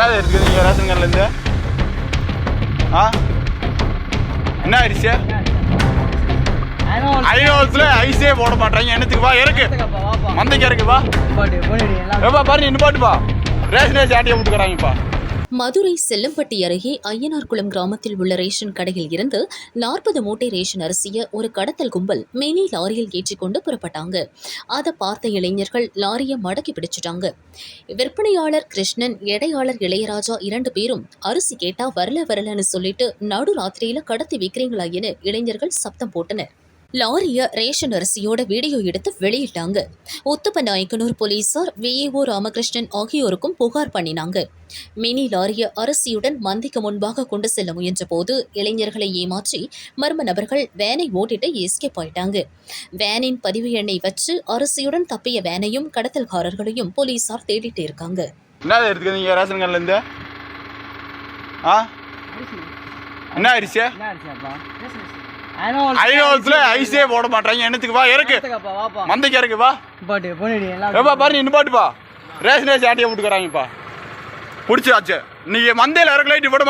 என்ன இருக்குது நீங்கள் ரேஷன் கார்டுலேருந்து? ஆ என்ன அரிசி? ஐநூறுல ஐஸே போட மாட்டாங்க. என்னத்துக்கு வா இறக்கு மந்தைக்கு இறக்கு வா. எப்பா பாரு நீ பாட்டுப்பா ரேஷனே சாட்டியை விட்டுக்கிறாங்கப்பா. மதுரை செல்லம்பட்டி அருகே ஐயனார்குளம் கிராமத்தில் உள்ள ரேஷன் கடையில் இருந்து 40 மூட்டை ரேஷன் அரிசியை ஒரு கடத்தல் கும்பல் மினி லாரியில் ஏற்றிக்கொண்டு புறப்பட்டாங்க. அதை பார்த்த இளைஞர்கள் லாரியை மடக்கி பிடிச்சிட்டாங்க. விற்பனையாளர் கிருஷ்ணன், எடையாளர் இளையராஜா 2 பேரும் அரிசி கேட்டா வரலன்னு சொல்லிட்டு நடு ராத்திரியில கடத்தி விற்கிறீங்களா என இளைஞர்கள் சப்தம் போட்டனர். லாரிய ரேஷன் அரிசியோட வீடியோ எடுத்து வெளியிட்டாங்க. உத்தப்பநாயக்கனூர் போலீசார் விஏஓ ராமகிருஷ்ணன் ஆகியோருக்கும் புகார் பண்ணினாங்க. மினி லாரிய அரிசியுடன் மந்திக்கு முன்பாக கொண்டு செல்ல முயன்ற போது இளைஞர்களை ஏமாற்றி மர்ம நபர்கள் வேனை ஓட்டிட்டு எஸ்கேப் ஆயிட்டாங்க. வேனின் பதிவு எண்ணை வச்சு அரிசியுடன் தப்பிய வேனையும் கடத்தல்காரர்களையும் போலீசார் தேடிட்டு இருக்காங்க. என்ன இருக்குது நீங்க ரேஷன் கார்டுல இருந்து? என்ன அரிசி? ஐநூறுல ஐஸே போட மாட்டாங்க. என்னத்துக்கு வா இறக்கு மந்தைக்கு இறக்கு வா. எப்பா பாரு நீ பாட்டுப்பா ரேஷனே சாட்டியை விட்டுக்கிறாங்கப்பா. பிடிச்சாச்சு நீங்க மந்தையில் இறக்கு லைட்டு போட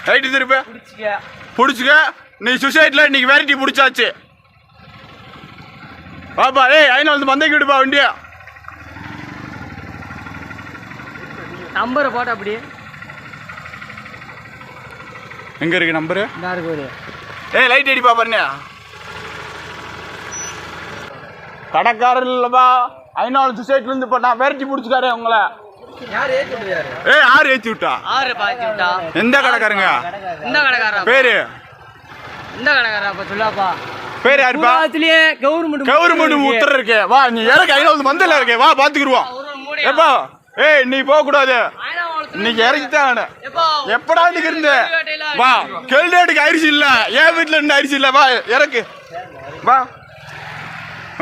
லைட்டு திருப்ப பிடிச்சிக்க. நீ சுசைட்ல இன்னைக்கு வெரைட்டி பிடிச்சாச்சு பாப்பா. ஏய் ஐநூறு மந்தைக்கு விடுப்பா வண்டியா. நம்பரை போட்ட அப்படி எங்க இருக்கு நம்பரு? ஏய் லைட் அடிப்பா பாருங்க. கடைக்காரர் இல்லப்பா ஐநூறு சுசைட்ல இருந்து இப்ப நான் வெரைட்டி பிடிச்சிக்காரு உங்களை. ஏய் யார் ஏத்தி விட்டா? எந்த கடைக்காரங்க? பேரு இந்த கடைக்காரப்பா சொல்லாப்பா. பேரு யாருப்பா? கவர்மெண்ட் உத்தரவு இருக்கு. வா நீ இறக்கு ஐநூறு மந்தில இருக்கு. வா பாத்துக்குருவோம். எப்பா ஏய் நீ போக கூடாது. இன்னைக்கு இறக்கித்தான் எப்படா இன்னைக்கு இருந்த வா. கெல்டேட்டுக்கு அரிசி இல்ல, என் வீட்டுல இருந்து அரிசி இல்ல. வா இறக்கு வா.